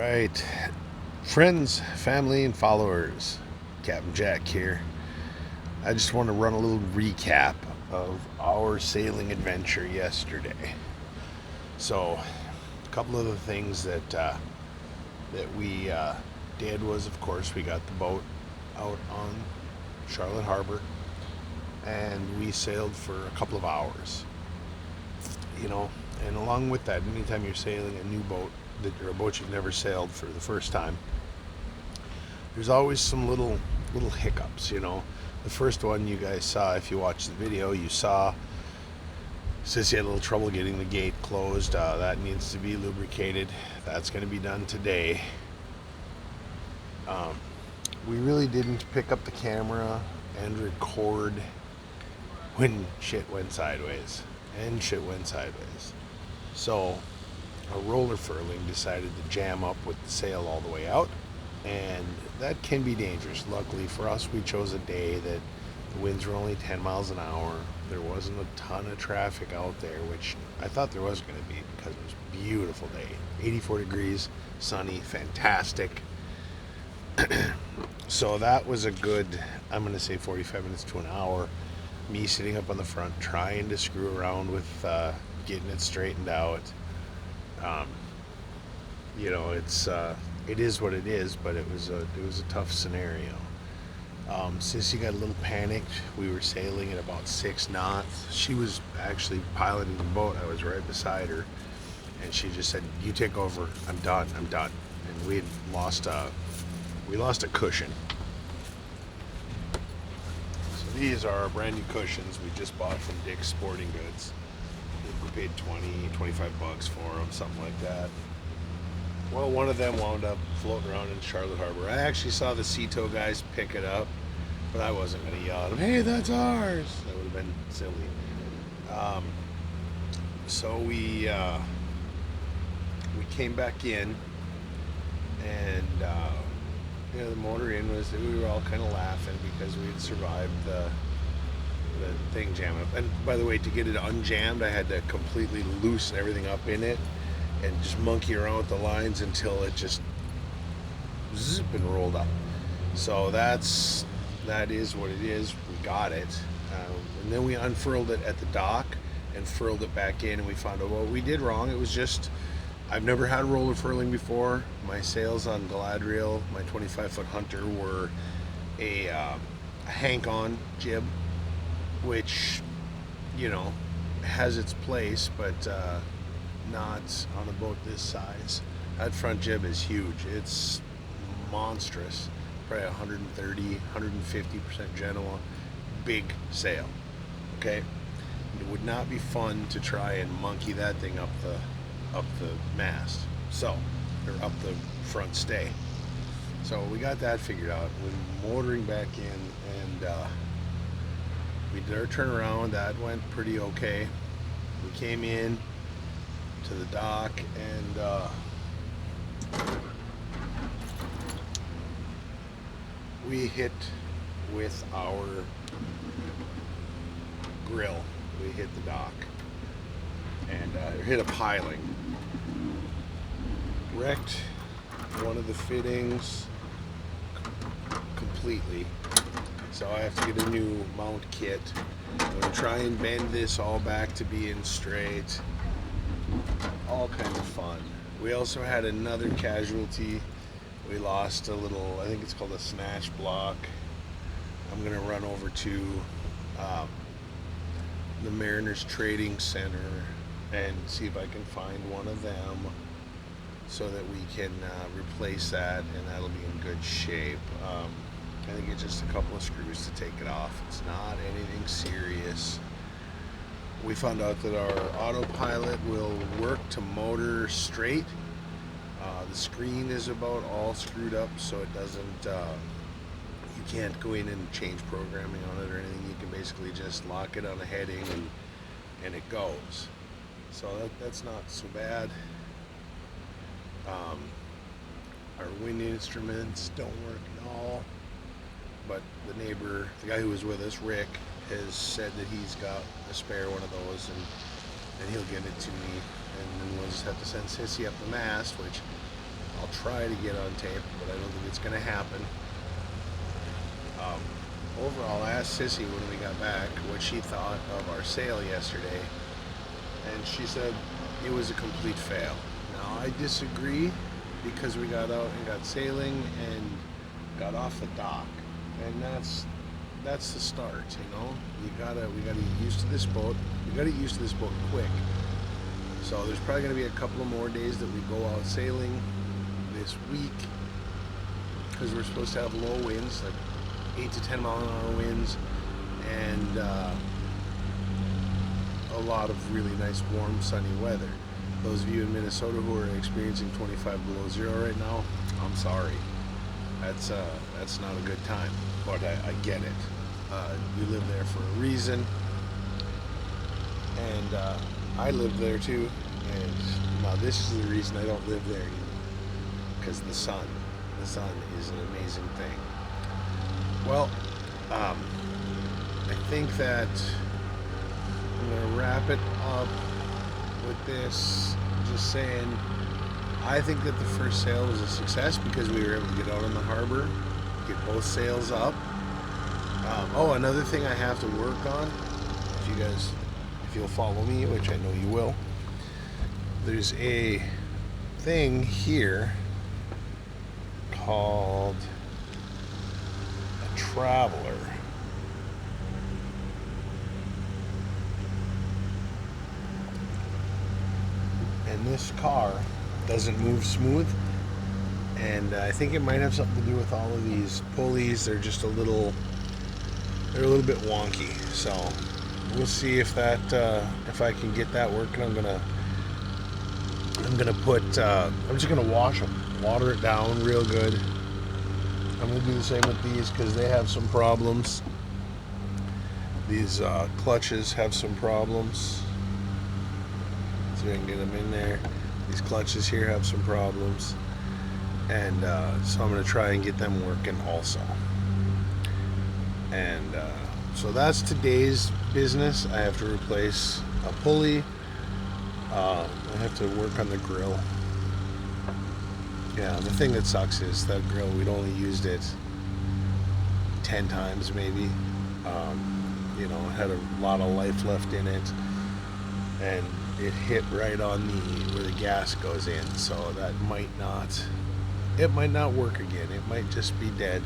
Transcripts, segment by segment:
right, friends, family, and followers. Captain Jack here. I just want to run a little recap of our sailing adventure yesterday. So, a couple of the things that we did was, of course, we got the boat out on Charlotte Harbor, and we sailed for a couple of hours. You know, and along with that, anytime you're sailing a new boat or a boat you've never sailed for the first time, there's always some little hiccups. The first one you guys saw, if you watched the video, you saw Sissy had a little trouble getting the gate closed. That needs to be lubricated. That's going to be done today. Um, we really didn't pick up the camera and record when shit went sideways. And shit went sideways. So, a roller furling decided to jam up with the sail all the way out, and that can be dangerous. Luckily for us, we chose a day that the winds were only 10 miles an hour. There wasn't a ton of traffic out there, which I thought there was going to be because it was a beautiful day. 84 degrees, sunny, fantastic. So that was a good, I'm going to say 45 minutes to an hour. Me sitting up on the front trying to screw around with getting it straightened out. Um, it is what it is, but it was a tough scenario. Sissy got a little panicked. We were sailing at about 6 knots. She was actually piloting the boat. I was right beside her, and she just said, "You take over. I'm done. I'm done." And we had lost a cushion. So these are our brand new cushions we just bought from Dick's Sporting Goods. We paid $25 for them, something like that. Well, one of them wound up floating around in Charlotte Harbor. I actually saw the Seato guys pick it up, but I wasn't going to yell at them, "Hey, that's ours!" That would have been silly. So we came back in, and the motor in was, we were all kind of laughing because we had survived the thing jamming up. And by the way, to get it unjammed, I had to completely loosen everything up in it and just monkey around with the lines until it just zip and rolled up. So that is what it is. We got it, and then we unfurled it at the dock and furled it back in, and we found out what we did wrong. It was just, I've never had roller furling before. My sails on Galadriel, my 25-foot Hunter, were a hank-on jib, which, has its place, but not on a boat this size. That front jib is huge. It's monstrous. Probably 130, 150% Genoa. Big sail. Okay? It would not be fun to try and monkey that thing up the mast. Or up the front stay. So we got that figured out. We're motoring back in, and we did our turnaround. That went pretty okay. We came in to the dock, and we hit with our grill. We hit the dock and hit a piling. Wrecked one of the fittings completely. So I have to get a new mount kit. I'm going to try and bend this all back to being straight. All kinds of fun. We also had another casualty. We lost a little, I think it's called a snatch block. I'm going to run over to the Mariners Trading Center and see if I can find one of them so that we can replace that, and that'll be in good shape. I think it's just a couple of screws to take it off. It's not anything serious. We found out that our autopilot will work to motor straight. The screen is about all screwed up, so it doesn't, you can't go in and change programming on it or anything. You can basically just lock it on a heading and it goes. So that's not so bad. Our wind instruments don't work at all, but the neighbor, the guy who was with us, Rick, has said that he's got a spare one of those, and he'll give it to me, and then we'll just have to send Sissy up the mast, which I'll try to get on tape, but I don't think it's going to happen. Um, Overall, I asked Sissy when we got back what she thought of our sale yesterday, and she said it was a complete fail. Now, I disagree because we got out and got sailing and got off the dock, and that's the start. We gotta get used to this boat. We gotta get used to this boat quick. So there's probably gonna be a couple of more days that we go out sailing this week because we're supposed to have low winds, like 8 to 10 mile an hour winds, and a lot of really nice warm sunny weather. Those of you in Minnesota who are experiencing 25 below zero right now, I'm sorry. That's not a good time, but I get it. You live there for a reason, and I live there too. And now this is the reason I don't live there anymore, because the sun is an amazing thing. Well, I think that I'm gonna wrap it up with this. Just saying, I think that the first sail was a success because we were able to get out on the harbor, get both sails up. Another thing I have to work on, if you'll follow me, which I know you will, there's a thing here called a traveler. And this car doesn't move smooth, and I think it might have something to do with all of these pulleys. They're just a little bit wonky. So we'll see if I can get that working. I'm just gonna wash them, water it down real good. I'm gonna do the same with these because they have some problems. These clutches have some problems. See if I can get them in there. These clutches here have some problems, and so I'm going to try and get them working also. And so that's today's business. I have to replace a pulley. I have to work on the grill. Yeah, the thing that sucks is that grill, we'd only used it 10 times maybe. It had a lot of life left in it, and it hit right on where the gas goes in, so that might not work again. It might just be dead.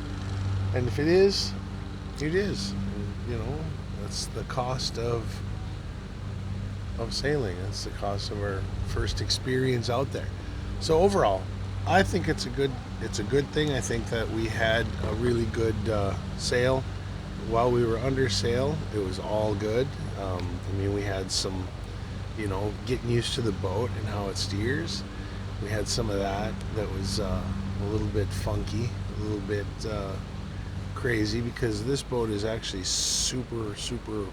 And if it is, it is. That's the cost of sailing. That's the cost of our first experience out there. So overall, I think it's a good thing. I think that we had a really good sail. While we were under sail, it was all good. We had some, getting used to the boat and how it steers. We had some of that was a little bit funky, a little bit crazy, because this boat is actually super, super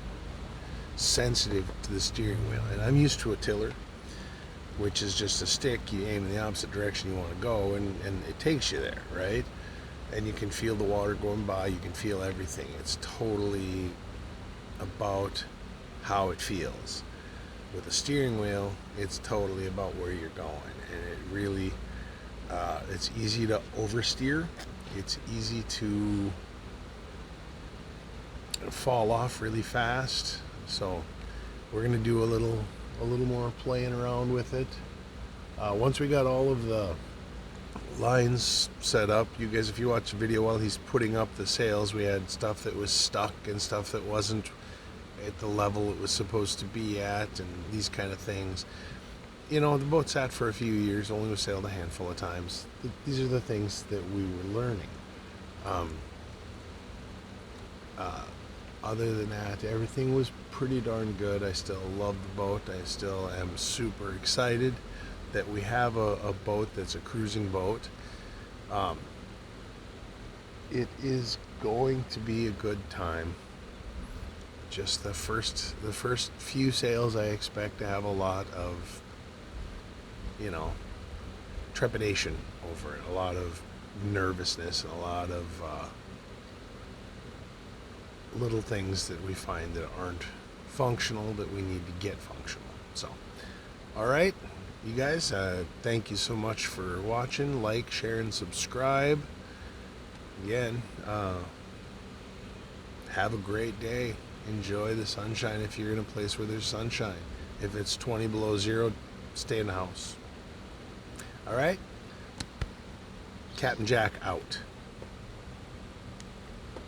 sensitive to the steering wheel. And I'm used to a tiller, which is just a stick. You aim in the opposite direction you want to go, and it takes you there, right? And you can feel the water going by. You can feel everything. It's totally about how it feels. With a steering wheel, it's totally about where you're going, and it really, it's easy to oversteer. It's easy to fall off really fast. So we're gonna do a little more playing around with it. Once we got all of the lines set up, you guys, if you watch the video while he's putting up the sails, we had stuff that was stuck and stuff that wasn't at the level it was supposed to be at, and these kind of things. The boat sat for a few years, only was sailed a handful of times. These are the things that we were learning. Other than that, everything was pretty darn good. I still love the boat. I still am super excited that we have a boat that's a cruising boat. It is going to be a good time. Just the first few sails, I expect to have a lot of, trepidation over it, a lot of nervousness, and a lot of little things that we find that aren't functional that we need to get functional. So, all right, you guys, thank you so much for watching. Like, share, and subscribe. Again, have a great day. Enjoy the sunshine if you're in a place where there's sunshine. If it's 20 below zero, stay in the house. All right? Captain Jack out.